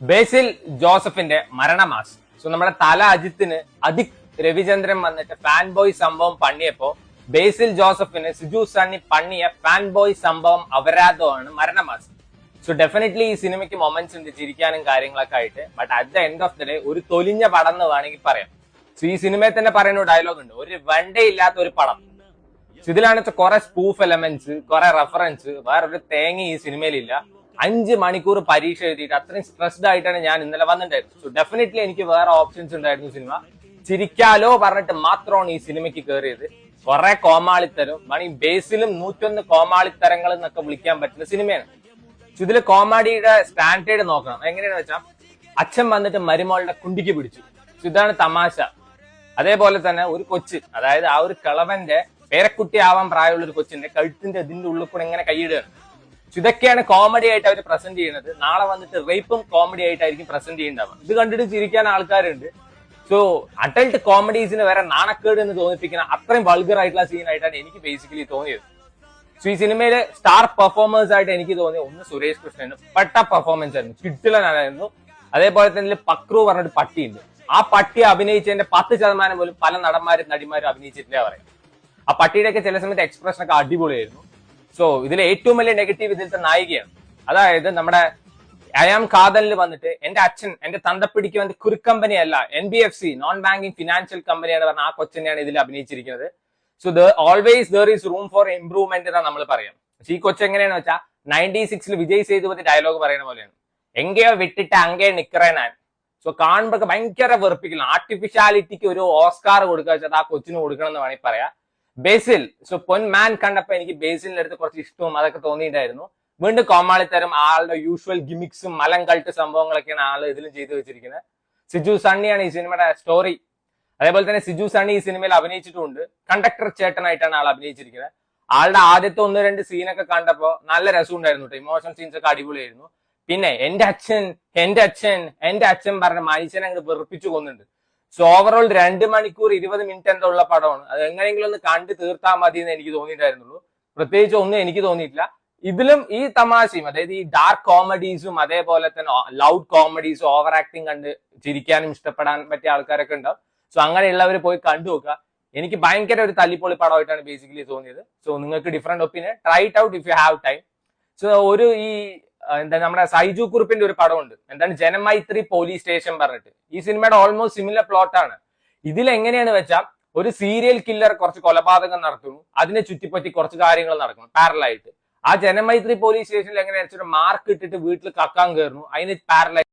ബേസിൽ ജോസഫിന്റെ മരണമാസ്. സോ നമ്മുടെ തല അജിത്തിന് അധിക് രവിചന്ദ്രൻ വന്നിട്ട് ഫാൻ ബോയ് സംഭവം പണിയപ്പോ ബേസിൽ ജോസഫിന് സിജു സണ്ണി പണിയ ഫാൻ ബോയ് സംഭവം അപരാധമാണ് മരണമാസ്. സോ ഡെഫിനറ്റ്ലി ഈ സിനിമയ്ക്ക് മൊമെന്റ്സ് ഉണ്ട്, ചിരിക്കാനും കാര്യങ്ങളൊക്കെ ആയിട്ട്. But at the end of the day ഒരു തൊലിഞ്ഞ പടം എന്ന് വേണമെങ്കിൽ പറയാം. സോ ഈ സിനിമയിൽ തന്നെ പറയുന്ന ഡയലോഗ് ഉണ്ട്, ഒരു വണ്ടേ ഇല്ലാത്ത ഒരു പടം. ഇതിലാണ് കുറെ സ്പൂഫ് എലമെന്റ്സ്, കുറെ റെഫറൻസ്, വേറൊരു തേങ്ങ ഈ സിനിമയിലില്ല. 5 മണിക്കൂർ പരീക്ഷ എഴുതിയിട്ട് അത്രയും സ്ട്രെസ്ഡ് ആയിട്ടാണ് ഞാൻ ഇന്നലെ വന്നിട്ടുണ്ടായിരുന്നത്. സോ ഡെഫിനറ്റ്ലി എനിക്ക് വേറെ ഓപ്ഷൻസ് ഉണ്ടായിരുന്നു. സിനിമ ചിരിക്കാലോ പറഞ്ഞിട്ട് മാത്രമാണ് ഈ സിനിമയ്ക്ക് കയറിയത്. കുറെ കോമാളിത്തരം ഈ ബേസിലും 101 കോമാളിത്തരങ്ങൾ എന്നൊക്കെ വിളിക്കാൻ പറ്റുന്ന സിനിമയാണ്. ഇതില് കോമഡിയുടെ സ്റ്റാൻഡേർഡ് നോക്കണം. എങ്ങനെയാണെന്ന് വെച്ചാൽ അച്ഛൻ വന്നിട്ട് മരുമോളുടെ കുണ്ടിക്ക് പിടിച്ചു, ഇതാണ് തമാശ. അതേപോലെ തന്നെ ഒരു കൊച്ച്, അതായത് ആ ഒരു കിളവന്റെ പേരക്കുട്ടി ആവാൻ പ്രായമുള്ള ഒരു കൊച്ചിന്റെ കഴുത്തിന്റെ ഇതിന്റെ ഉള്ളിൽ കൂടെ ഇങ്ങനെ കൈയിടുകയാണ്. ഇതൊക്കെയാണ് കോമഡി ആയിട്ട് അവർ പ്രസന്റ് ചെയ്യുന്നത്. നാളെ വന്നിട്ട് റേപ്പും കോമഡി ആയിട്ടായിരിക്കും പ്രസന്റ് ചെയ്യുന്നുണ്ടാവുക. ഇത് കണ്ടിട്ട് ചിരിക്കാൻ ആൾക്കാരുണ്ട്. സോ അഡൽട്ട് കോമഡീസിന് വരെ നാണക്കേട് എന്ന് തോന്നിപ്പിക്കുന്ന അത്രയും വൾഗർ ആയിട്ടുള്ള സീൻ ആയിട്ടാണ് എനിക്ക് ബേസിക്കലി തോന്നിയത്. സോ ഈ സിനിമയിലെ സ്റ്റാർ പെർഫോമേഴ്സ് ആയിട്ട് എനിക്ക് തോന്നിയ ഒന്ന് സുരേഷ് കൃഷ്ണനും പെട്ട പെർഫോമൻസ് ആയിരുന്നു, കിട്ടിലനായിരുന്നു. അതേപോലെ തന്നെ പക്രു പറഞ്ഞൊരു പട്ടിയുണ്ട്. ആ പട്ടി അഭിനയിച്ചതിന്റെ 10% പോലും പല നടന്മാരും നടിമാരും അഭിനയിച്ചിട്ടില്ല പറയാം. ആ പട്ടിയുടെയൊക്കെ ചില സമയത്ത് എക്സ്പ്രഷൻ ഒക്കെ അടിപൊളിയായിരുന്നു. സോ ഇതിലെ ഏറ്റവും വലിയ നെഗറ്റീവ് ഇതിലത്തെ നായികയാണ്. അതായത് നമ്മുടെ അയാം കാതലിൽ വന്നിട്ട് എന്റെ അച്ഛൻ എന്റെ തന്തപ്പിടിക്ക് വേണ്ടി കുരുക്കമ്പനി അല്ല, NBFC നോൺ ബാങ്കിങ് ഫിനാൻഷ്യൽ കമ്പനിയാണ് പറഞ്ഞ ആ കൊച്ചിനെയാണ് ഇതിൽ അഭിനയിച്ചിരിക്കുന്നത്. So always there is room for improvement എന്നാണ് നമ്മൾ പറയാം. പക്ഷെ ഈ കൊച്ചു എങ്ങനെയാണെന്ന് വെച്ചാൽ 96 വിജയ് സേതുപതി ഡയലോഗ് പറയുന്ന പോലെയാണ്, എങ്കയോ വിട്ടിട്ട് അങ്ങേ നിക്കറേനാൻ. സോ കാണുമ്പോൾ ഭയങ്കര വെറുപ്പിക്കണം. ആർട്ടിഫിഷ്യാലിറ്റിക്ക് ഒരു ഓസ്കാർ കൊടുക്കുക വെച്ചാൽ ആ കൊച്ചിന് കൊടുക്കണം എന്ന് വേണമെങ്കിൽ പറയാം. ബേസിൽ, സോ പൊൻമാൻ കണ്ടപ്പോ എനിക്ക് ബേസിലിന്റെ അടുത്ത് കുറച്ച് ഇഷ്ടവും അതൊക്കെ തോന്നിയിട്ടായിരുന്നു. വീണ്ടും കോമാളിത്തരം, ആളുടെ യൂഷ്വൽ ഗിമിക്സും മലം കൾട്ട് സംഭവങ്ങളൊക്കെയാണ് ആള് ഇതിലും ചെയ്തു വെച്ചിരിക്കുന്നത്. സിജു സണ്ണിയാണ് ഈ സിനിമയുടെ സ്റ്റോറി. അതേപോലെ തന്നെ സിജു സണ്ണി ഈ സിനിമയിൽ അഭിനയിച്ചിട്ടുണ്ട്. കണ്ടക്ടർ ചേട്ടനായിട്ടാണ് ആൾ അഭിനയിച്ചിരിക്കുന്നത്. ആളുടെ ആദ്യത്തെ 1-2 സീനൊക്കെ കണ്ടപ്പോ നല്ല രസമുണ്ടായിരുന്നു കേട്ടോ. ഇമോഷണൽ സീൻസ് ഒക്കെ അടിപൊളിയായിരുന്നു. പിന്നെ എന്റെ അച്ഛൻ പറഞ്ഞ മനുഷ്യനെ അങ്ങോട്ട് വെറുപ്പിച്ചു കൊന്നുണ്ട്. സോ ഓവറോൾ 2 മണിക്കൂർ 20 മിനിറ്റ് എന്തോ ഉള്ള പടമാണ്. അത് എങ്ങനെയെങ്കിലും ഒന്ന് കണ്ടു തീർത്താൽ മതി എന്ന് എനിക്ക് തോന്നിയിട്ടുണ്ടായിരുന്നുള്ളൂ. പ്രത്യേകിച്ച് ഒന്നും എനിക്ക് തോന്നിയിട്ടില്ല. ഇതിലും ഈ തമാശയും, അതായത് ഈ ഡാർക്ക് കോമഡീസും അതേപോലെ തന്നെ ലൗഡ് കോമഡീസും ഓവർ ആക്ടിങ് കണ്ട് ചിരിക്കാനും ഇഷ്ടപ്പെടാൻ പറ്റിയ ആൾക്കാരൊക്കെ ഉണ്ടാവും. സോ അങ്ങനെയുള്ളവർ പോയി കണ്ടു നോക്കുക. എനിക്ക് ഭയങ്കര ഒരു തല്ലിപ്പൊളി പടമായിട്ടാണ് ബേസിക്കലി തോന്നിയത്. സോ നിങ്ങൾക്ക് different opinion, try it out if you have time. So ഒരു എന്താ നമ്മുടെ സൈജു കുറുപ്പിന്റെ ഒരു പടമുണ്ട്, എന്താണ് ജനമൈത്രി പോലീസ് സ്റ്റേഷൻ പറഞ്ഞിട്ട്. ഈ സിനിമയുടെ ഓൾമോസ്റ്റ് സിമിലർ പ്ലോട്ടാണ്. ഇതിൽ എങ്ങനെയാണ് വെച്ചാൽ ഒരു സീരിയൽ കില്ലർ കുറച്ച് കൊലപാതകം നടത്തുന്നു, അതിനെ ചുറ്റിപ്പറ്റി കുറച്ച് കാര്യങ്ങൾ നടക്കുന്നു പാരലായിട്ട്. ആ ജനമൈത്രി പോലീസ് സ്റ്റേഷനിൽ എങ്ങനെയാണെന്ന് വെച്ചാൽ മാർക്ക് ഇട്ടിട്ട് വീട്ടിൽ കക്കാൻ കയറുന്നു, അതിന് പാരലായിട്ട്